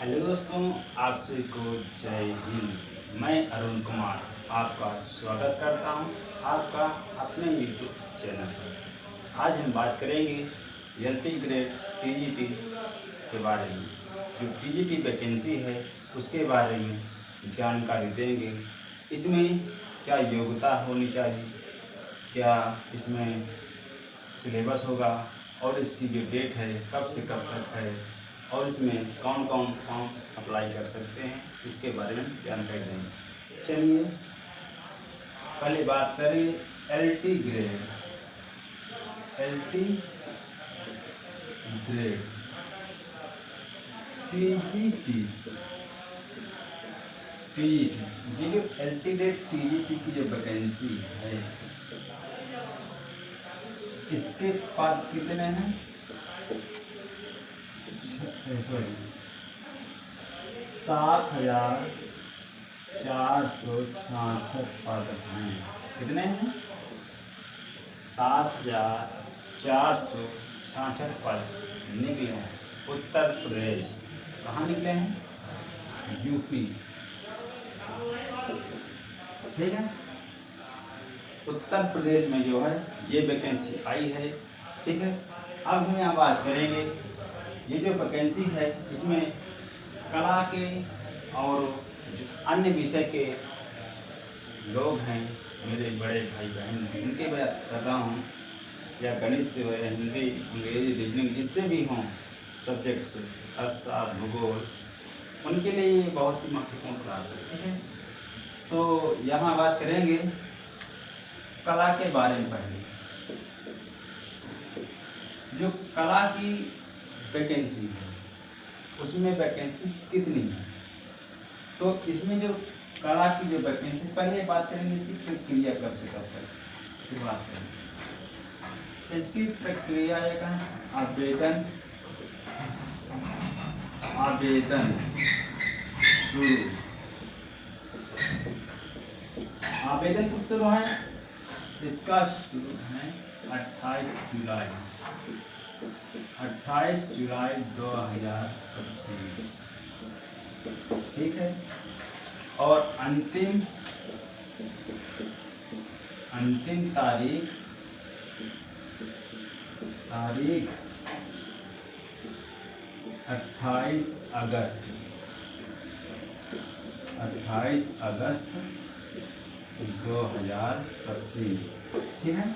Hello दोस्तों, आप सभी को जय हिंद। मैं अरुण कुमार आपका स्वागत करता हूं आपका अपने यूट्यूब चैनल पर। आज हम बात करेंगे एलटी ग्रेड टीजीटी के बारे में। जो टीजीटी वैकेंसी है उसके बारे में जानकारी देंगे। इसमें क्या योग्यता होनी चाहिए, क्या इसमें सिलेबस होगा और इसकी जो डेट है कब से कब तक है और इसमें कौन कौन फॉर्म अप्लाई कर सकते हैं, इसके बारे में जानकारी देंगे। चलिए पहले बात करें LT grade. LT grade TGT ये जो एलटी ग्रेड टीजीटी की जो वैकेंसी है इसके पद कितने हैं? सॉरी 7,466 पद हैं। कितने हैं? 7,466 पद निकले हैं। उत्तर प्रदेश कहाँ निकले हैं? यूपी। ठीक है, उत्तर प्रदेश में जो है ये वैकेंसी आई है। ठीक है, अब हम यहाँ बात करेंगे ये जो वैकेंसी है इसमें कला के और जो अन्य विषय के लोग हैं, मेरे बड़े भाई बहन हैं, उनके बात कर रहा हूँ, या गणित से हो या हिंदी अंग्रेजी रीजनिंग जिससे भी हों सब्जेक्ट से, अर्थशास्त्र भूगोल, उनके लिए ये बहुत ही महत्वपूर्ण क्लास है। ठीक है, तो यहाँ बात करेंगे कला के बारे में। पहले जो कला की वैकेंसी है उसमें वैकेंसी कितनी है, तो इसमें जो कला की जो वैकेंसी, पहले बात करेंगे इसकी प्रक्रिया कब से कब तक शुरुआत करेंगे। इसकी प्रक्रिया एक आवेदन शुरू। आवेदन कब शुरू है? इसका शुरू है 28 जुलाई 2025। ठीक है, और अंतिम तारीख 28 अगस्त 2025। ठीक है,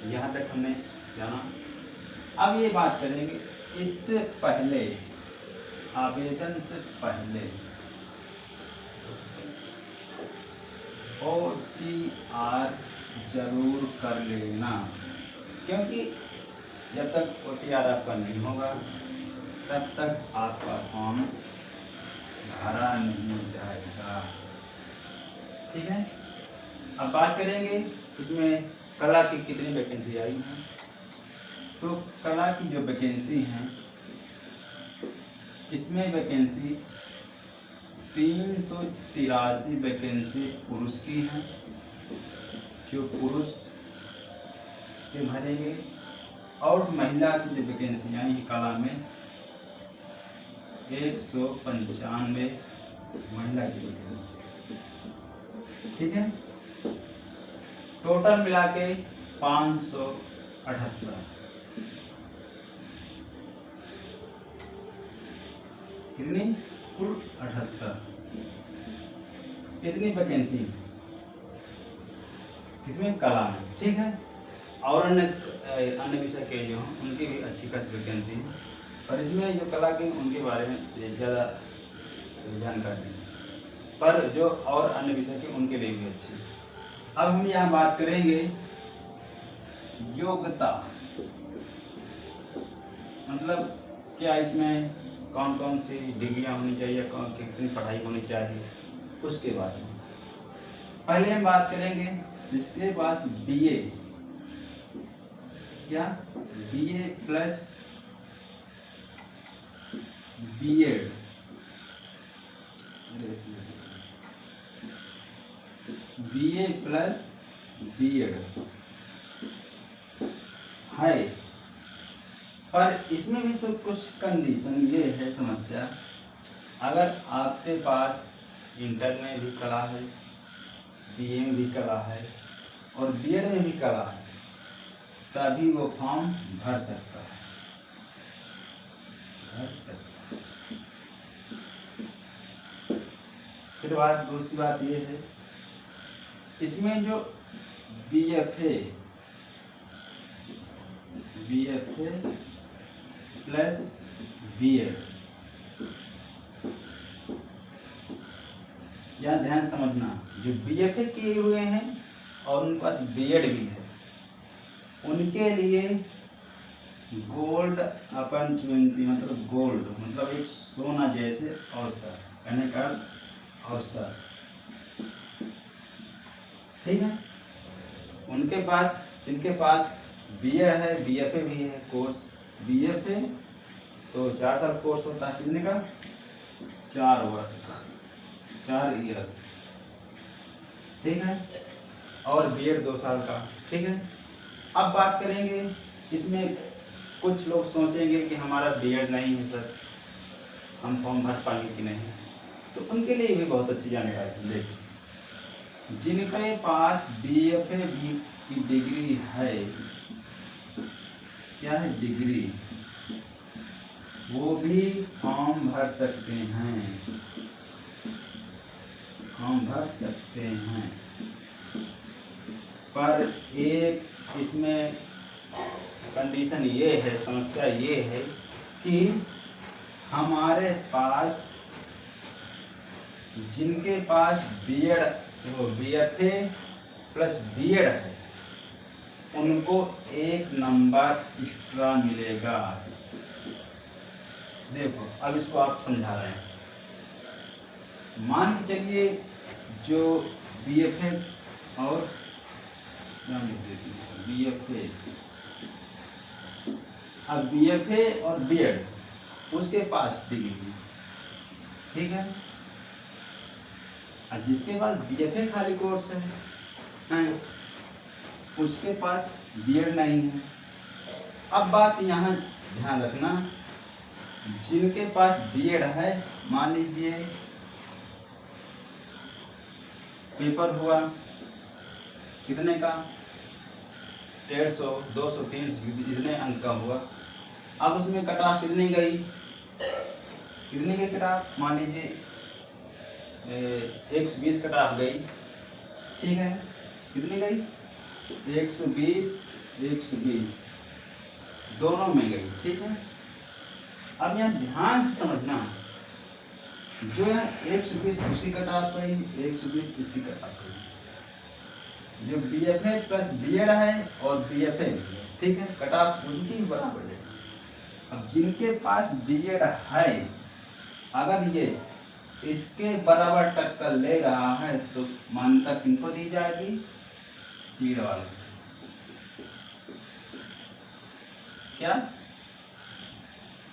यहाँ तक हमने जाना। अब ये बात करेंगे इससे पहले, आवेदन से पहले OTR जरूर कर लेना, क्योंकि जब तक OTR आपका नहीं होगा तब तक आपका फॉर्म भरा नहीं जाएगा। ठीक है, अब बात करेंगे इसमें कला की कितनी वैकेंसी आई है। तो कला की जो वैकेंसी है इसमें वैकेंसी 383 वैकेंसी पुरुष की है, जो पुरुष के भरेंगे, और महिला की जो वैकेंसी आई कला में 195 महिला की वैकेंसी। ठीक है, टोटल मिला के 578। कितनी? कुल 78। कितनी वैकेंसी किसमें? कला में। ठीक है, और अन्य विषय के जो हैं उनकी भी अच्छी खासी वैकेंसी है, पर इसमें जो कला के उनके बारे में ज़्यादा जानकारी नहीं, पर जो और अन्य विषय के उनके लिए भी अच्छी। अब हम यहाँ बात करेंगे योग्यता, मतलब क्या इसमें कौन कौन सी डिग्रियाँ होनी चाहिए, कितनी पढ़ाई होनी चाहिए, उसके बारे में पहले हम बात करेंगे। जिसके पास BA, क्या BA plus B.Ed BA plus B.Ed है, पर इसमें भी तो कुछ कंडीशन ये है समस्या अगर आपके पास इंटर में भी कला है, बीए में भी कला है और बीएड में भी कला है, तभी वो फॉर्म भर सकता है, फिर दूसरी बात ये है, इसमें जो बीएफए प्लस बीएड, यहाँ ध्यान समझना, जो बीएफए किए हुए हैं और उनके पास बीएड भी है, उनके लिए गोल्ड अपॉर्चुनिटी, मतलब गोल्ड मतलब एक सोना जैसे अवसर, कहने का अवसर, ठीक है। उनके पास, जिनके पास बीए है, बीएफए भी है कोर्स, बीएफए तो 4 साल कोर्स होता है, कितने का 4 ईयर्स, ठीक है, और बीएड 2 साल का, ठीक है। अब बात करेंगे, इसमें कुछ लोग सोचेंगे कि हमारा बीएड नहीं है सर, हम फॉर्म भर पाएंगे कि नहीं, तो उनके लिए भी बहुत अच्छी जानकारी है। जिनके पास बीएफए की डिग्री है, क्या है डिग्री, वो भी फॉर्म भर सकते हैं, पर एक इसमें कंडीशन ये है, समस्या ये है कि हमारे पास, जिनके पास बीएड, वो बीएफए प्लस बीएड है, उनको 1 नंबर एक्स्ट्रा मिलेगा। देखो अब इसको आप समझा रहे हैं, मान के चलिए जो बीएफए और बीएफए, अब बीएफए और बीएड, उसके पास डिग्री, ठीक है, और जिसके पास बीएफए खाली कोर्स है, उसके पास बीएड नहीं है। अब बात यहाँ ध्यान रखना, जिनके पास बीएड है, मान लीजिए पेपर हुआ कितने का, 150, 200, 300 जितने अंक का हुआ, अब उसमें कट ऑफ कितनी गई, कट ऑफ मान लीजिए 120 कट ऑफ गई, ठीक है, कितनी गई 120 दोनों में गई, ठीक है। अब यहाँ ध्यान से समझना, जो है 120 उसकी कट ऑफ गई, 120 इसकी कट ऑफ गई, जो बीएफए प्लस बीएड है और बीएफए, ठीक है, कट ऑफ उनकी भी बराबर है। अब जिनके पास बीएड है, अगर ये इसके बराबर टक्कर ले रहा है तो मान्यता किनको दी जाएगी, बीएड वाले, क्या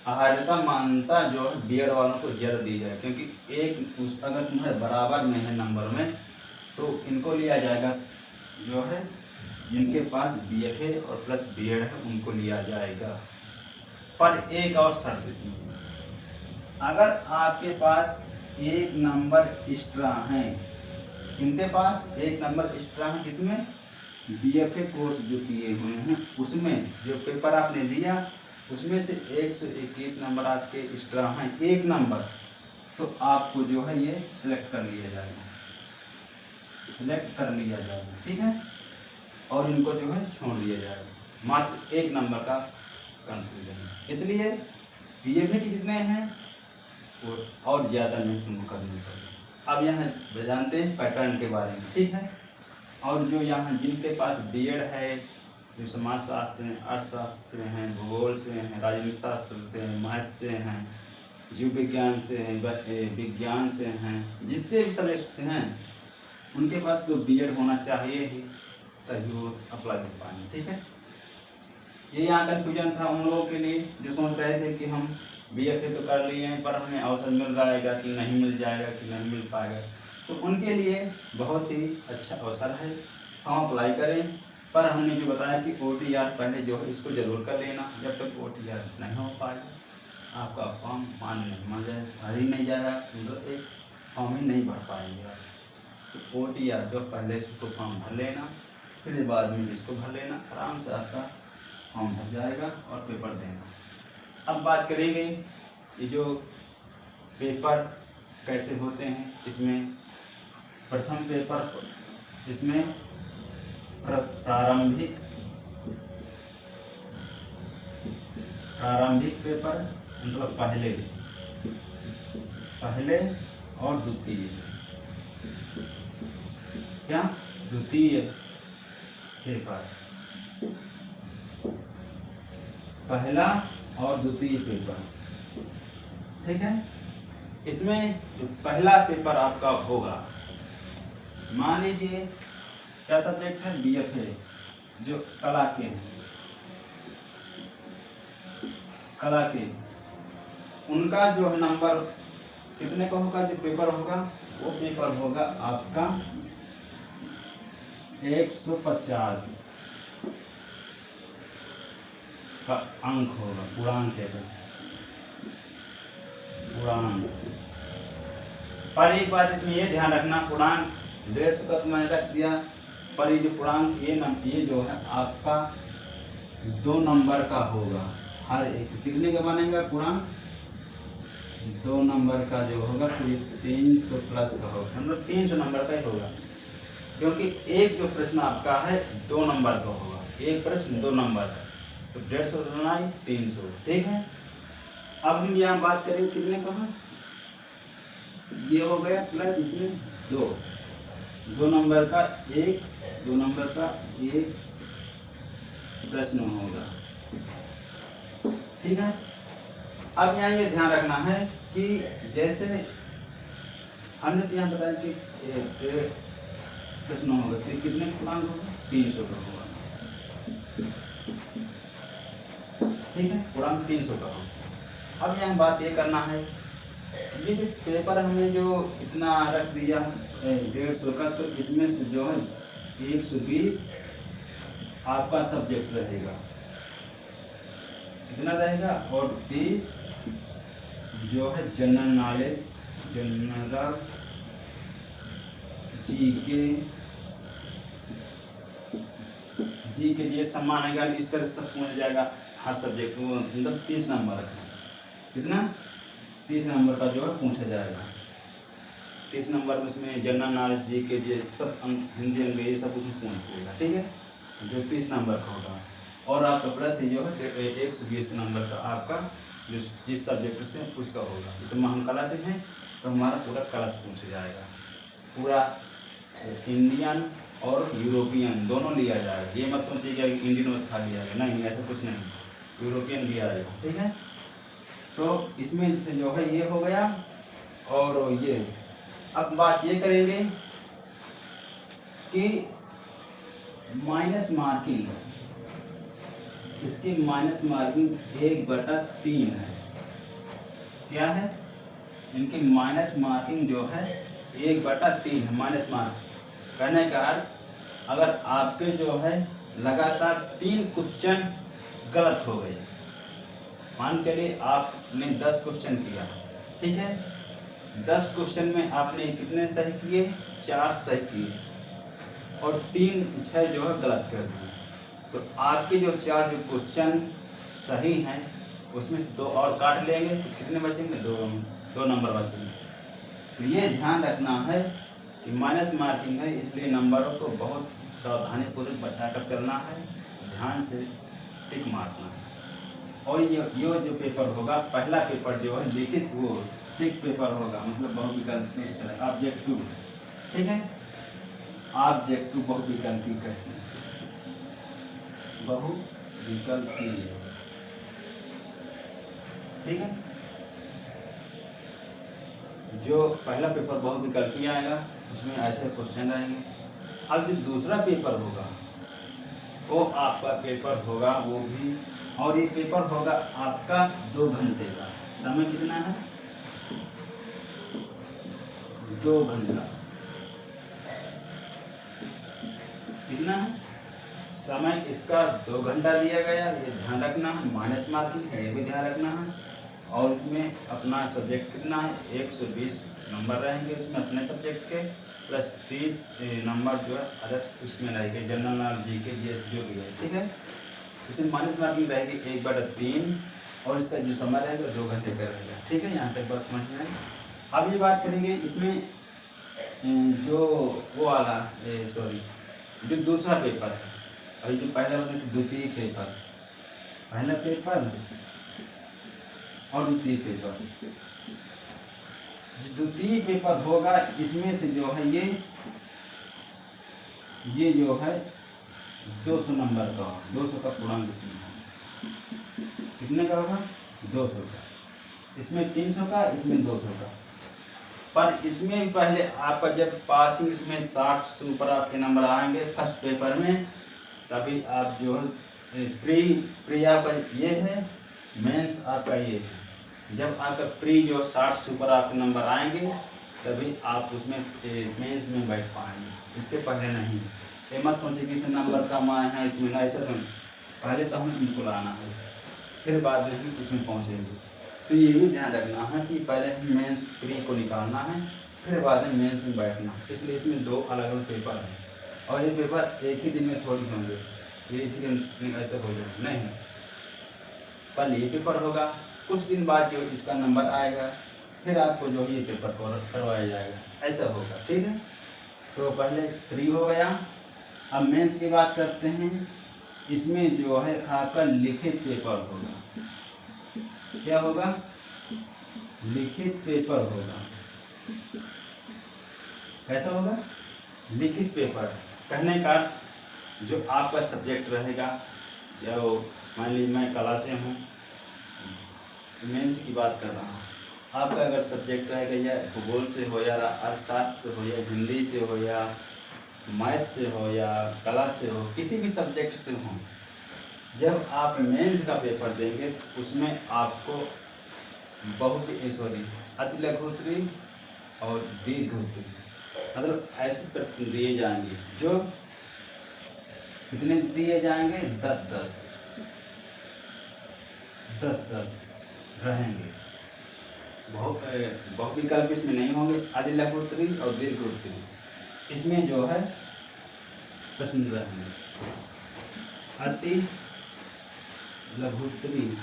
आहार्यता मान्यता जो है बीएड वालों को ज्यादा दी जाए, क्योंकि एक अगर तुम्हारे बराबर में है नंबर में तो इनको लिया जाएगा, जो है जिनके पास बीएफए और प्लस बीएड है उनको लिया जाएगा। पर एक और शर्त इसमें, अगर आपके पास 1 नंबर एक्स्ट्रा है, इनके पास 1 नंबर एक्स्ट्रा है, किसमें, बीएफए कोर्स जो किए हुए हैं उसमें, जो पेपर आपने दिया उसमें से 121 नंबर आपके एक्स्ट्रा हैं, 1 नंबर, तो आपको जो है ये सिलेक्ट कर लिया जाएगा, ठीक है, और इनको जो है छोड़ दिया जाएगा, मात्र 1 नंबर का कंफ्यूजन। इसलिए बीएफए के जितने हैं वो और ज़्यादा नहीं तुमको करनी पड़ेगी। अब यहाँ जानते हैं पैटर्न के बारे में, ठीक है, और जो यहाँ जिनके पास बीएड है, जो समाजशास्त्र से, अर्थशास्त्र से हैं, भूगोल से हैं, राजनीति शास्त्र से हैं, मैथ से हैं, जीव विज्ञान से हैं, विज्ञान से हैं, जिससे भी सब्जेक्ट से हैं, उनके पास तो बीएड होना चाहिए ही, तभी वो अप्लाई कर पाएंगे, ठीक है। ये यहाँ कन्फ्यूजन था उन लोगों के लिए जो सोच रहे थे कि हम बीएफए तो कर लिए हैं पर हमें अवसर मिल जाएगा कि नहीं मिल जाएगा, कि नहीं मिल पाएगा, तो उनके लिए बहुत ही अच्छा अवसर है, हम अप्लाई करें। पर हमने जो बताया कि OTR पहले जो है इसको ज़रूर कर लेना, जब तक OTR नहीं हो पाएगा, आपका फॉर्म भर ही नहीं जाएगा, मतलब एक फॉर्म ही नहीं भर पाएंगे आप। तो OT या तो पहले इसको फॉर्म भर लेना, फिर बाद में इसको भर लेना, आराम से आपका फॉर्म भर जाएगा और पेपर देना। अब बात करेंगे ये जो पेपर कैसे होते हैं। इसमें प्रथम पेपर, इसमें प्रारंभिक पेपर मतलब पहले और द्वितीय, क्या द्वितीय पेपर, पहला और द्वितीय पेपर, ठीक है। इसमें जो पहला पेपर आपका होगा, मान लीजिए क्या सब्जेक्ट है, BFA, जो कला के हैं, कला के, उनका जो नंबर कितने का होगा, जो पेपर होगा वो पेपर होगा आपका 150 का अंक होगा, पूर्णांक है पूर्णांक। पर एक बात इसमें ये ध्यान रखना, पूर्णांक 150 का तो मैंने रख दिया, पर ये जो पूर्णांक ये जो है आपका 2 नंबर का होगा। हर एक कितने का बनेगा पूर्णांक, 2 नंबर का जो होगा तो ये 300 प्लस का होगा, मतलब 300 नंबर का ही होगा, क्योंकि एक जो प्रश्न आपका है 2 नंबर का होगा, एक प्रश्न 2 नंबर का, तो 150 300, ठीक है। अब हम यहाँ बात करें कितने का है, ये हो गया प्लस इसमें 2 नंबर का एक, 2 नंबर का एक प्रश्न होगा, ठीक है। अब यहाँ ये ध्यान रखना है कि जैसे हमने तो यहाँ बताया कि प्रश्न होगा तो कितने पूर्णांक होगा, 300 का होगा, ठीक है, पूर्णांक 300 का होगा। अब यहाँ बात ये करना है, ये जो पेपर हमने जो इतना रख दिया 150 का, तो इसमें से जो है 120 आपका सब्जेक्ट रहेगा, कितना रहेगा, और 30 जो है जनरल नॉलेज, जनरल जी के लिए सम्मान आएगा, इस तरह से पूछ जाएगा हर सब्जेक्ट को, मतलब 30 नंबर रखना, कितना 30 नंबर का जो है पूछा जाएगा। 30 नंबर में उसमें जनरल नॉलेज, जी के लिए सब हिंदी अंग्रेजी ये सब उसमें पूछ लेगा, ठीक है, जो 30 नंबर का होगा। और आपका प्लस जो है 120 नंबर का आपका जो जिस सब्जेक्ट से उसका होगा। इसमें हम कला से हैं तो हमारा पूरा कला से पूछा जाएगा, पूरा इंडियन और यूरोपियन दोनों लिया जाएगा। ये मत सोचिए कि इंडियन में खा लिया जाएगा, नहीं, ऐसा कुछ नहीं, यूरोपियन लिया जाएगा, ठीक है। तो इसमें से जो है ये हो गया, और ये अब बात ये करेंगे कि माइनस मार्किंग, इसकी माइनस मार्किंग 1/3 है, क्या है, इनकी माइनस मार्किंग जो है 1/3 है। माइनस मार्क कहने का अर्थ, अगर आपके जो है लगातार 3 क्वेश्चन गलत हो गए, मान चलिए आपने 10 क्वेश्चन किया, ठीक है, 10 क्वेश्चन में आपने कितने सही किए, 4 सही किए, और 3-6 जो है गलत कर दिए, तो आपके जो 4 जो क्वेश्चन सही हैं उसमें से 2 और काट लेंगे तो कितने बचेंगे, 2 नंबर बचेंगे। तो ये ध्यान रखना है कि माइनस मार्किंग है, इसलिए नंबरों को बहुत सावधानीपूर्वक बचाकर चलना है, ध्यान से टिक मारना है। और ये जो पेपर होगा, पहला पेपर जो है लिखित वो टिक पेपर होगा, मतलब बहुविकल्पी, इस तरह ऑब्जेक्टिव, ठीक है, ऑब्जेक्टिव बहुविकल्पी कहते हैं, बहुविकल्पी, ठीक है। जो पहला पेपर बहुविकल्पी आएगा उसमें ऐसे क्वेश्चन रहेंगे। अब जो दूसरा पेपर होगा वो आपका पेपर होगा वो भी, और ये पेपर होगा आपका 2 घंटे का। समय कितना है, 2 घंटा, कितना है समय, इसका 2 घंटा दिया गया, ये ध्यान रखना है। माइनस मार्किंग है, ये भी ध्यान रखना है। और इसमें अपना सब्जेक्ट कितना है, 120 नंबर रहेंगे उसमें अपने सब्जेक्ट के, प्लस 30 नंबर जो है अदर उसमें रहेंगे, जनरल नॉलेज, जीके, जीएस जो भी है, ठीक है। इसमें माइनस मार्किंग रहेगी 1/3 और इसका जो समय रहेगा 2 घंटे का रहेगा, ठीक है। यहाँ तक बात समझ में आई। अब ये बात करेंगे इसमें जो वो वाला सॉरी जो दूसरा पेपर है, अभी जो पहला वाला द्वितीय पेपर, पहला पेपर और द्वितीय पेपर, जो द्वितीय पेपर होगा इसमें से जो है ये जो है 200 नंबर का, 200 का पूर्णांक इसमें है, कितने का होगा, 200 का। इसमें 300 का, इसमें 200 का। पर इसमें भी पहले आपका जब पासिंग इसमें 60 से ऊपर आपके नंबर आएंगे फर्स्ट पेपर में, तभी आप जो है प्री आपका ये है, मेंस आपका ये है। जब आपका प्री जो 60 से ऊपर आपके नंबर आएंगे तभी आप उसमें मेंस में बैठ पाएंगे, इसके पहले नहीं। ये मत सोचिए कि इसमें नंबर कम आए हैं इसमें, ऐसा तो पहले तो हमें बिल्कुल आना है, फिर बाद में ही इसमें पहुँचेंगे। तो ये भी ध्यान रखना है कि पहले मेंस प्री को निकालना है, फिर बाद में मेंस में बैठना, इसलिए इसमें 2 अलग अलग पेपर हैं। और ये पेपर एक ही दिन में थोड़ी होंगे, ये दिन ऐसे हो जाए नहीं, पहले ये पेपर होगा, कुछ दिन बाद जो इसका नंबर आएगा, फिर आपको जो ये पेपर करवाया जाएगा, ऐसा होगा, ठीक है। तो पहले प्री हो गया। अब मेंस की बात करते हैं। इसमें जो है आपका लिखित पेपर होगा, क्या होगा, लिखित पेपर होगा। कैसा होगा, लिखित पेपर। कहने का जो आपका सब्जेक्ट रहेगा, जो मान लीजिए मैं कला से हूँ, मेंस की बात कर रहा हूँ, आपका अगर सब्जेक्ट रहेगा या भूगोल से हो या अर्थशास्त्र हो या हिंदी से हो या मैथ से हो या कला से हो, किसी भी सब्जेक्ट से हो, जब आप मेंस का पेपर देंगे उसमें आपको अति लघु उत्तरीय और दीर्घ उत्तरीय, मतलब ऐसे प्रश्न दिए जाएंगे जो कितने दिए जाएंगे, 10-10 रहेंगे। बहुत विकल्प इसमें नहीं होंगे, अति लघु उत्तरीय और दीर्घ उत्तरीय इसमें जो है प्रश्न रहेंगे। अति लघु उत्तरीय,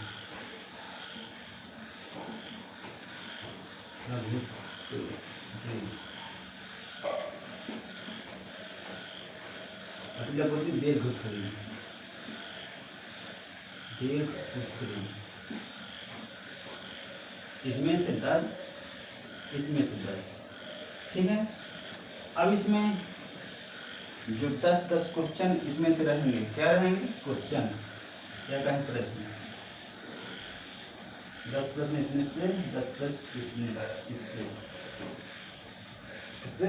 अति लघु उत्तरीय, दीर्घ उत्तरीय, इसमें से 10, इसमें से 10, ठीक है। अब इसमें जो 10-10 क्वेश्चन इसमें से रहेंगे, क्या रहेंगे, क्वेश्चन, क्या कहें, प्रश्न। 10 प्रश्न इसमें से, 10 प्रश्न इसमें, इससे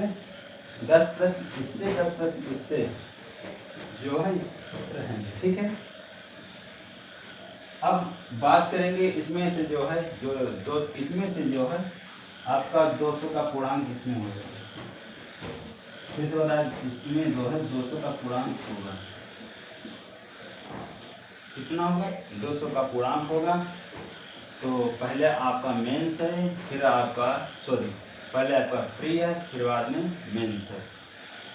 10 प्रश्न इससे, 10 प्रश्न इससे जो है रहेंगे, ठीक है। अब बात करेंगे इसमें से जो है, इसमें से जो है आपका 200 का पूर्णांक इसमें हो जाएगा। फिर से बता, इसमें जो है 200 का पूर्णांक होगा, कितना होगा, 200 का पूर्णांक होगा। तो पहले आपका मेंस है, फिर आपका पहले आपका प्री है, फिर बाद में मेंस है।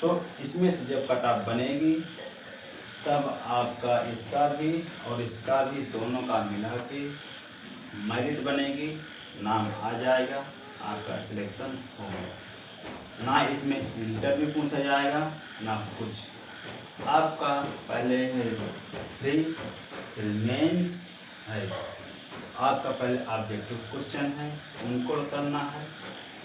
तो इसमें से जब कट ऑफ बनेगी तब आपका इसका भी और इसका भी दोनों का मिला के मेरिट बनेगी, नाम आ जाएगा, आपका सिलेक्शन होगा। ना इसमें इंटरव्यू पूछा जाएगा ना कुछ, आपका पहले है प्री, फिर मेंस है, आपका पहले ऑब्जेक्टिव क्वेश्चन है, उनको करना है।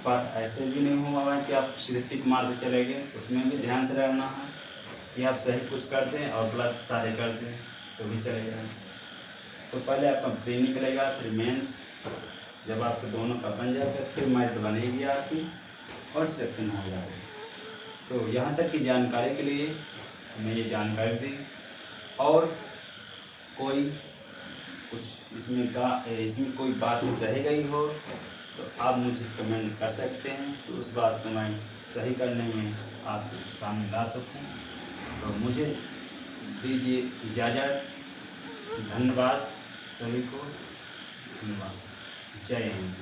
पर ऐसे भी नहीं हुआ है कि आप सीधे टिक मार के चले गए, उसमें भी ध्यान से रहना है कि आप सही कुछ कर दें और गलत सारे कर दें तो भी चलेगा। तो पहले आपका प्री निकलेगा, फिर मेंस, जब आपके दोनों का बन जाएगा फिर मेरिट बनेगी आपकी और सिलेक्शन हो जाएगा। तो यहाँ तक की जानकारी के लिए मैं ये जानकारी दी, और कोई कुछ इसमें कोई बात रह गई हो तो आप मुझे कमेंट कर सकते हैं, तो उस बात को मैं सही करने में आपके सामने ला सकूँ। तो मुझे दीजिए इजाज़त। धन्यवाद सभी को, धन्यवाद। जय हिंद।